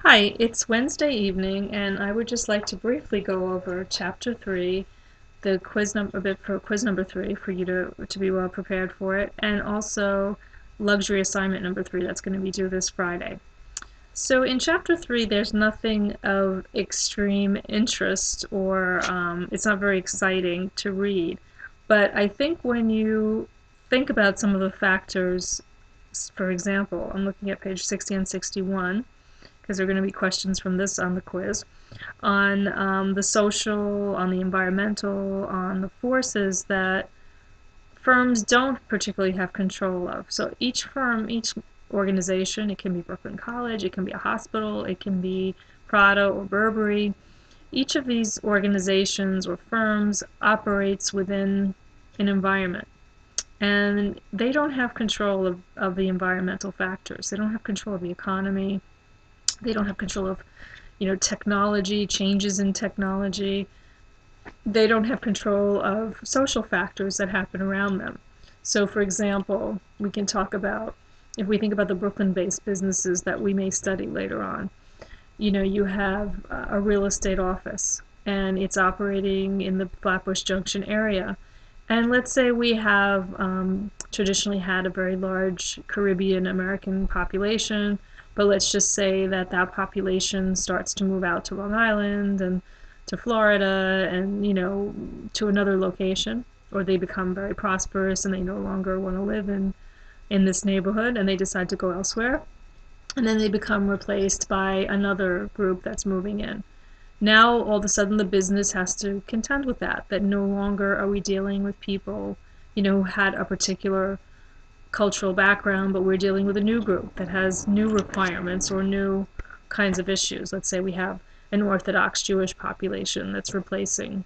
Hi, it's Wednesday evening, and I would just like to briefly go over Chapter 3, the quiz number, a bit for quiz number 3 for you to be well prepared for it, and also luxury assignment number 3 that's going to be due this Friday. So in Chapter 3, there's nothing of extreme interest or it's not very exciting to read. But I think when you think about some of the factors, for example, I'm looking at page 60 and 61, because there are going to be questions from this on the quiz, on the social, on the environmental, on the forces that firms don't particularly have control of. So each firm, each organization, it can be Brooklyn College, it can be a hospital, it can be Prada or Burberry. Each of these organizations or firms operates within an environment. And they don't have control of the environmental factors. They don't have control of the economy. They don't have control of, technology, changes in technology. They don't have control of social factors that happen around them. So, for example, we can talk about, if we think about the Brooklyn-based businesses that we may study later on, you have a real estate office, and it's operating in the Flatbush Junction area. And let's say we have traditionally had a very large Caribbean American population, but let's just say that that population starts to move out to Long Island and to Florida and, to another location, or they become very prosperous and they no longer want to live in this neighborhood and they decide to go elsewhere. And then they become replaced by another group that's moving in. Now, all of a sudden, the business has to contend with that no longer are we dealing with people, who had a particular cultural background, but we're dealing with a new group that has new requirements or new kinds of issues. Let's say we have an Orthodox Jewish population that's replacing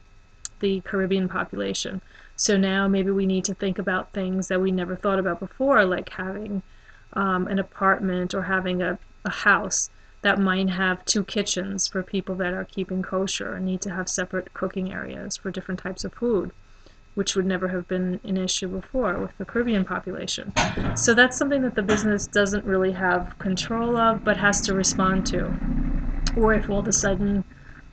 the Caribbean population. So now maybe we need to think about things that we never thought about before, like having an apartment or having a house that might have two kitchens for people that are keeping kosher and need to have separate cooking areas for different types of food, which would never have been an issue before with the Caribbean population. So that's something that the business doesn't really have control of, but has to respond to. Or if all of a sudden,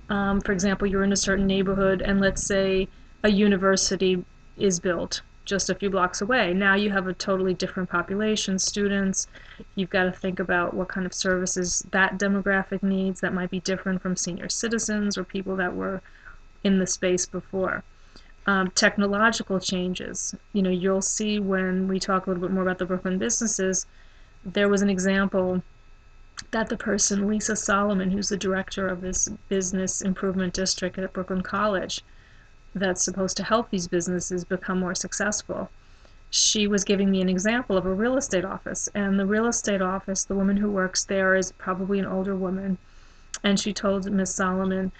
for example, you're in a certain neighborhood and let's say a university is built just a few blocks away. Now you have a totally different population, students. You've got to think about what kind of services that demographic needs that might be different from senior citizens or people that were in the space before. Technological changes. You'll see when we talk a little bit more about the Brooklyn businesses, there was an example that the person, Lisa Solomon, who's the director of this business improvement district at Brooklyn College, that's supposed to help these businesses become more successful. She was giving me an example of a real estate office, and the real estate office, the woman who works there is probably an older woman, and she told Ms. Solomon,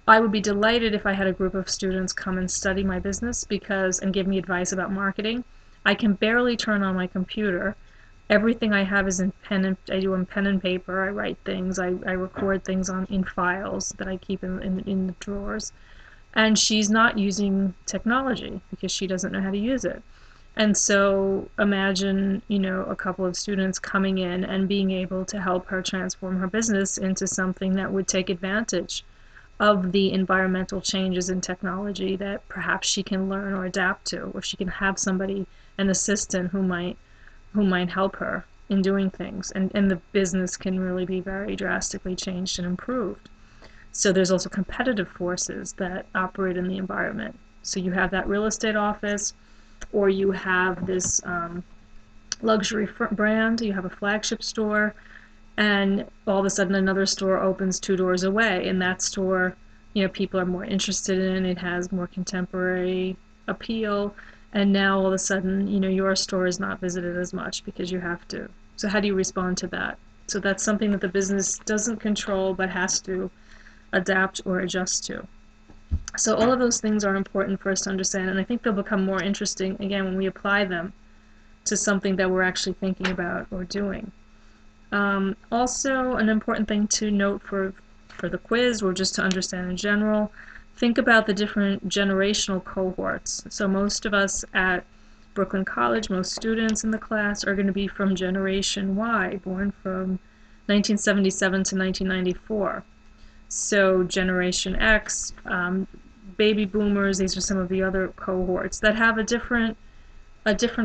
I would be delighted if I had a group of students come and study my business and give me advice about marketing. I can barely turn on my computer. Everything I have is I do in pen and paper. I write things, I record things in files that I keep in the drawers. And she's not using technology because she doesn't know how to use it. And so imagine, a couple of students coming in and being able to help her transform her business into something that would take advantage of the environmental changes in technology that perhaps she can learn or adapt to, or she can have somebody, an assistant who might help her in doing things. And the business can really be very drastically changed and improved. So there's also competitive forces that operate in the environment. So you have that real estate office, or you have this luxury brand, you have a flagship store, and all of a sudden another store opens 2 doors away, and that store, people are more interested in, it has more contemporary appeal, and now all of a sudden, your store is not visited as much because you have to. So how do you respond to that? So that's something that the business doesn't control but has to adapt or adjust to. So all of those things are important for us to understand, and I think they'll become more interesting again when we apply them to something that we're actually thinking about or doing. Also, an important thing to note for the quiz, or just to understand in general, think about the different generational cohorts. So most of us at Brooklyn College, most students in the class are going to be from Generation Y, born from 1977 to 1994. So Generation X, baby boomers, these are some of the other cohorts that have a different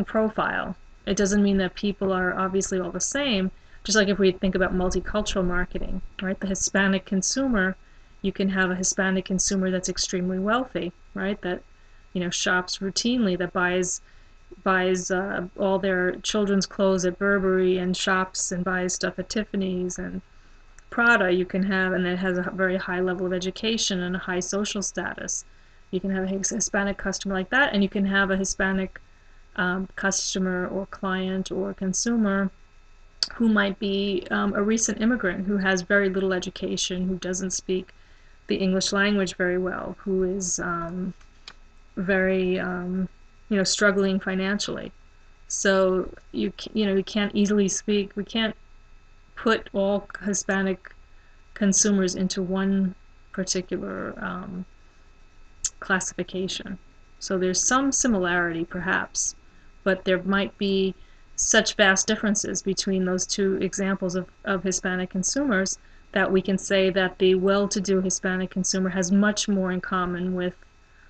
profile. It doesn't mean that people are obviously all the same. Just like if we think about multicultural marketing, right? The Hispanic consumer, you can have a Hispanic consumer that's extremely wealthy, right? That, shops routinely, that buys all their children's clothes at Burberry and shops and buys stuff at Tiffany's and Prada. You can have, and it has a very high level of education and a high social status. You can have a Hispanic customer like that, and you can have a Hispanic customer or client or consumer who might be a recent immigrant who has very little education, who doesn't speak the English language very well, who is very struggling financially. So you can't easily speak. We can't put all Hispanic consumers into one particular classification. So there's some similarity perhaps, but there might be such vast differences between those two examples of Hispanic consumers that we can say that the well-to-do Hispanic consumer has much more in common with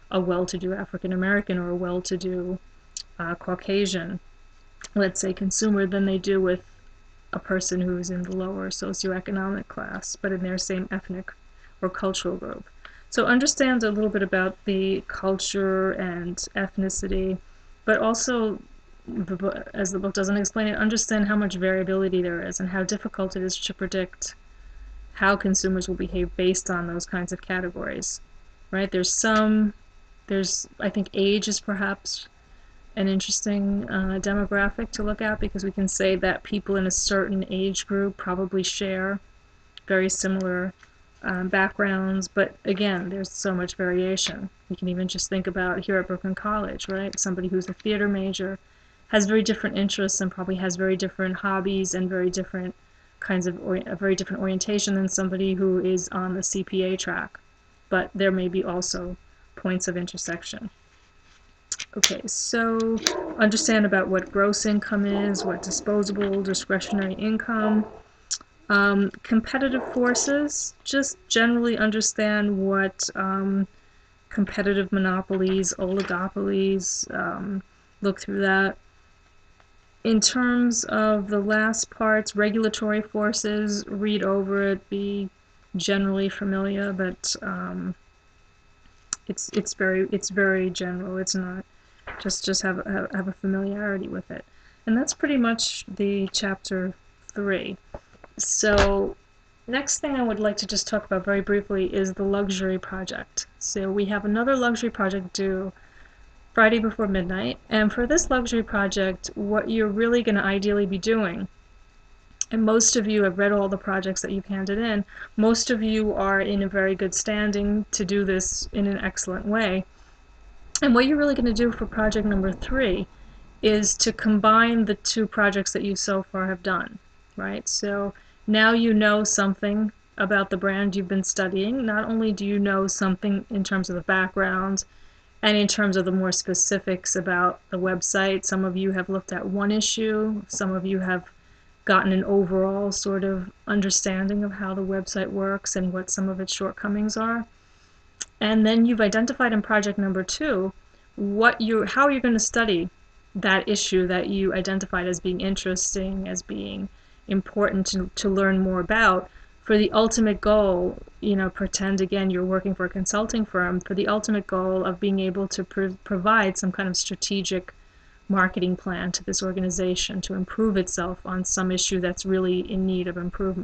a well-to-do African American or a well-to-do Caucasian, let's say, consumer than they do with a person who's in the lower socioeconomic class, but in their same ethnic or cultural group. So understand a little bit about the culture and ethnicity, but also, as the book doesn't explain it, understand how much variability there is and how difficult it is to predict how consumers will behave based on those kinds of categories, right? I think age is perhaps an interesting demographic to look at, because we can say that people in a certain age group probably share very similar backgrounds, but again, there's so much variation. You can even just think about here at Brooklyn College, right? Somebody who's a theater major has very different interests and probably has very different hobbies and very different kinds of a very different orientation than somebody who is on the CPA track. But there may be also points of intersection. Okay, so understand about what gross income is, what disposable discretionary income. Competitive forces, just generally understand what competitive monopolies, oligopolies, look through that. In terms of the last parts, regulatory forces, read over it, be generally familiar, but it's very general. It's not just have a familiarity with it, and that's pretty much the chapter 3. So next thing I would like to just talk about very briefly is the luxury project. So we have another luxury project due Friday before midnight, and for this luxury project, what you're really going to ideally be doing, and most of you have read all the projects that you've handed in, most of you are in a very good standing to do this in an excellent way. And what you're really going to do for project number 3 is to combine the two projects that you so far have done, right? So now you know something about the brand you've been studying. Not only do you know something in terms of the background and in terms of the more specifics about the website, some of you have looked at one issue, some of you have gotten an overall sort of understanding of how the website works and what some of its shortcomings are. And then you've identified in project number 2 how you're going to study that issue that you identified as being interesting, as being important to learn more about, for the ultimate goal, pretend again you're working for a consulting firm, for the ultimate goal of being able to provide some kind of strategic marketing plan to this organization to improve itself on some issue that's really in need of improvement.